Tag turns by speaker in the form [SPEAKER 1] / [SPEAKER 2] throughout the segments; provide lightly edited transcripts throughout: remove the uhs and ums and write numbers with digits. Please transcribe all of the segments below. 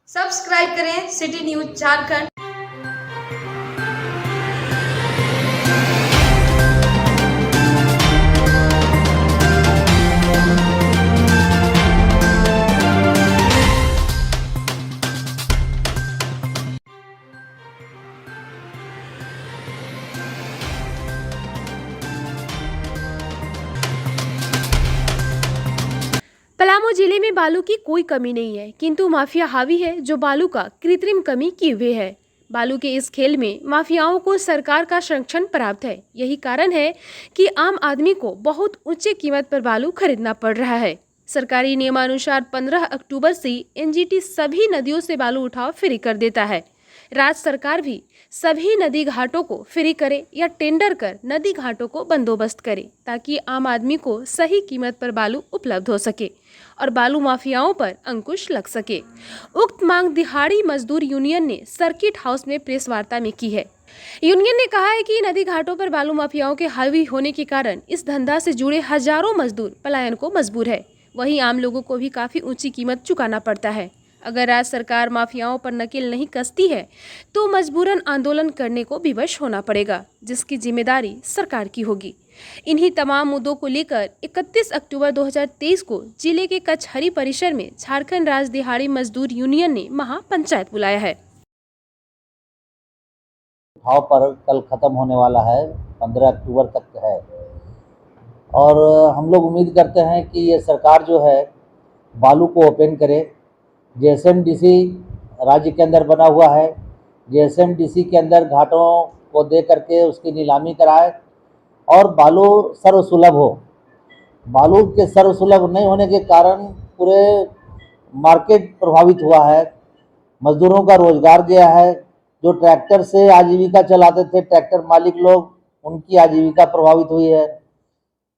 [SPEAKER 1] Subscribe करें city news Jharkhand.
[SPEAKER 2] Palamu जिले में बालू की कोई कमी नहीं है, किंतु माफिया हावी है जो बालू का कृत्रिम कमी किए हुए है। बालू के इस खेल में माफियाओं को सरकार का संरक्षण प्राप्त है। यही कारण है कि आम आदमी को बहुत उच्च कीमत पर बालू खरीदना पड़ रहा है। सरकारी नियमानुसार 15 अक्टूबर से एनजीटी सभी नदियों से बालू उठाव फ्री कर देता है। राज्य सरकार भी सभी नदी घाटों को फ्री करे या टेंडर कर नदी घाटों को बंदोबस्त करे, ताकि आम आदमी को सही कीमत पर बालू उपलब्ध हो सके और बालू माफियाओं पर अंकुश लग सके। उक्त मांग दिहाड़ी मजदूर यूनियन ने सर्किट हाउस में प्रेस वार्ता में की है। यूनियन ने कहा है कि नदी घाटों पर बालू माफियाओं के हावी होने के कारण इस धंधा से जुड़े हजारों मजदूर पलायन को मजबूर है। वहीं आम लोगों को भी काफी ऊंची कीमत चुकाना पड़ता है। अगर राज्य सरकार माफियाओं पर नकेल नहीं कसती है तो मजबूरन आंदोलन करने को विवश होना पड़ेगा, जिसकी जिम्मेदारी सरकार की होगी। इन्हीं तमाम मुद्दों को लेकर 31 अक्टूबर 2023 को जिले के कचहरी परिसर में झारखंड राज्य दिहाड़ी मजदूर यूनियन ने महापंचायत बुलाया है।
[SPEAKER 3] भाव पर कल ख़त्म होने वाला है, 15 अक्टूबर तक है और हम लोग उम्मीद करते हैं कि ये सरकार जो है बालू को ओपन करे। जेएसएमडीसी राज्य के अंदर बना हुआ है, जेएसएमडीसी के अंदर घाटों को दे करके उसकी नीलामी कराए और बालू सर्वसुलभ हो। बालू के सर्वसुलभ नहीं होने के कारण पूरे मार्केट प्रभावित हुआ है, मजदूरों का रोजगार गया है। जो ट्रैक्टर से आजीविका चलाते थे ट्रैक्टर मालिक लोग, उनकी आजीविका प्रभावित हुई है।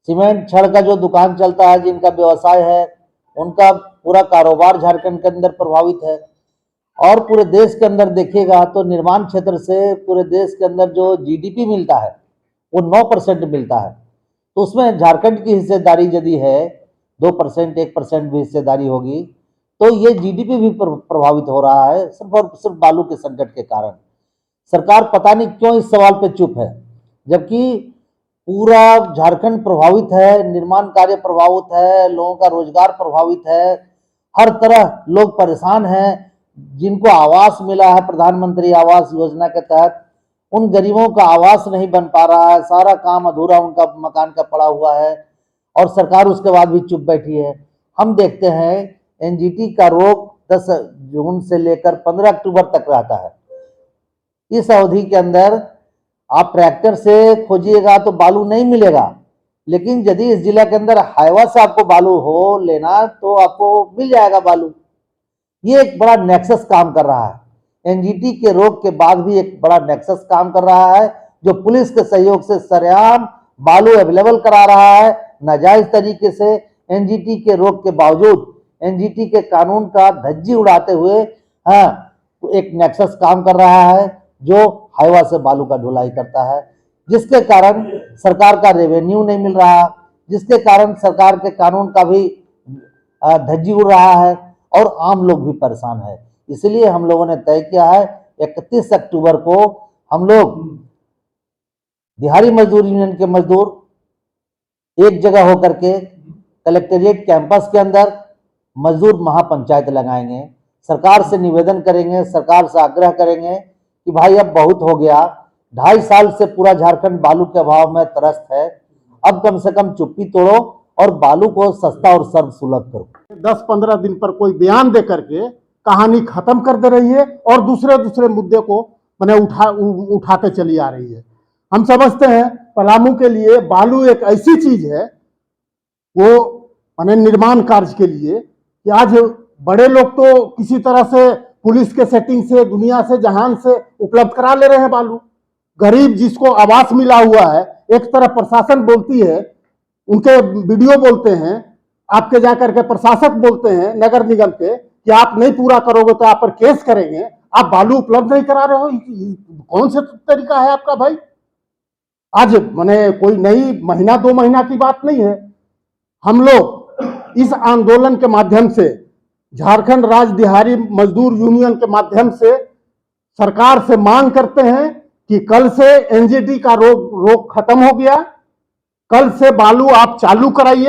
[SPEAKER 3] सीमेंट छड़ का जो दुकान चलता है, जिनका व्यवसाय है, उनका पूरा कारोबार झारखंड के अंदर प्रभावित है। और पूरे देश के अंदर देखिएगा तो निर्माण क्षेत्र से पूरे देश के अंदर जो जीडीपी मिलता है वो 9% मिलता है। तो उसमें झारखंड की हिस्सेदारी यदि है 2%, 1% भी हिस्सेदारी होगी तो ये जीडीपी भी प्रभावित हो रहा है, सिर्फ और सिर्फ बालू के संकट के कारण। सरकार पता नहीं क्यों इस सवाल पे चुप है, जबकि पूरा झारखंड प्रभावित है, निर्माण कार्य प्रभावित है, लोगों का रोजगार प्रभावित है, हर तरह लोग परेशान हैं। जिनको आवास मिला है प्रधानमंत्री आवास योजना के तहत, उन गरीबों का आवास नहीं बन पा रहा है, सारा काम अधूरा उनका मकान का पड़ा हुआ है और सरकार उसके बाद भी चुप बैठी है। हम देखते हैं एनजीटी का रोक 10 जून से लेकर 15 अक्टूबर तक रहता है। इस अवधि के अंदर आप ट्रैक्टर से खोजिएगा तो बालू नहीं मिलेगा, लेकिन यदि इस जिला के अंदर हाईवा से आपको बालू हो लेना तो आपको मिल जाएगा बालू। ये एक बड़ा नेक्सस काम कर रहा है। एनजीटी के रोक के बाद भी एक बड़ा नेक्सस काम कर रहा है, जो पुलिस के सहयोग से सरेआम बालू अवेलेबल करा रहा है नाजायज तरीके से। एनजीटी के रोक के बावजूद, एनजीटी के कानून का धज्जी उड़ाते हुए एक नेक्सस काम कर रहा है जो हाईवा से बालू का ढुलाई करता है, जिसके कारण सरकार का रेवेन्यू नहीं मिल रहा, जिसके कारण सरकार के कानून का भी धज्जी उड़ रहा है और आम लोग भी परेशान है। इसलिए हम लोगों ने तय किया है 31 अक्टूबर को हम लोग दिहाड़ी मजदूर यूनियन के मजदूर एक जगह होकर के कलेक्टेरिएट कैंपस के अंदर मजदूर महापंचायत लगाएंगे। सरकार से निवेदन करेंगे, सरकार से आग्रह करेंगे कि भाई अब बहुत हो गया, 2.5 साल से पूरा झारखंड बालू के अभाव में त्रस्त है, अब कम से कम चुप्पी तोड़ो और बालू को सस्ता और सर्वसुलभ करो।
[SPEAKER 4] 10-15 दिन पर कोई बयान दे करके कहानी खत्म कर दे रही है और दूसरे मुद्दे को उठाते चली आ रही है। हम समझते हैं पलामू के लिए बालू एक ऐसी चीज है, वो निर्माण कार्य के लिए, कि आज बड़े लोग तो किसी तरह से पुलिस के सेटिंग से, दुनिया से, जहान से उपलब्ध करा ले रहे हैं बालू। गरीब जिसको आवास मिला हुआ है, एक तरफ प्रशासन बोलती है, उनके वीडियो बोलते हैं, आपके जाकर के प्रशासक बोलते हैं नगर निगम के कि आप नहीं पूरा करोगे तो आप पर केस करेंगे, आप बालू उपलब्ध नहीं करा रहे हो। कौन सा तरीका है आपका भाई? आज कोई नई महीना 2 महीना की बात नहीं है। हम लोग इस आंदोलन के माध्यम से झारखंड राज्य दिहाड़ी मजदूर यूनियन के माध्यम से सरकार से मांग करते हैं कि कल से एनजीटी का रोक खत्म हो गया, कल से बालू आप चालू कराइए।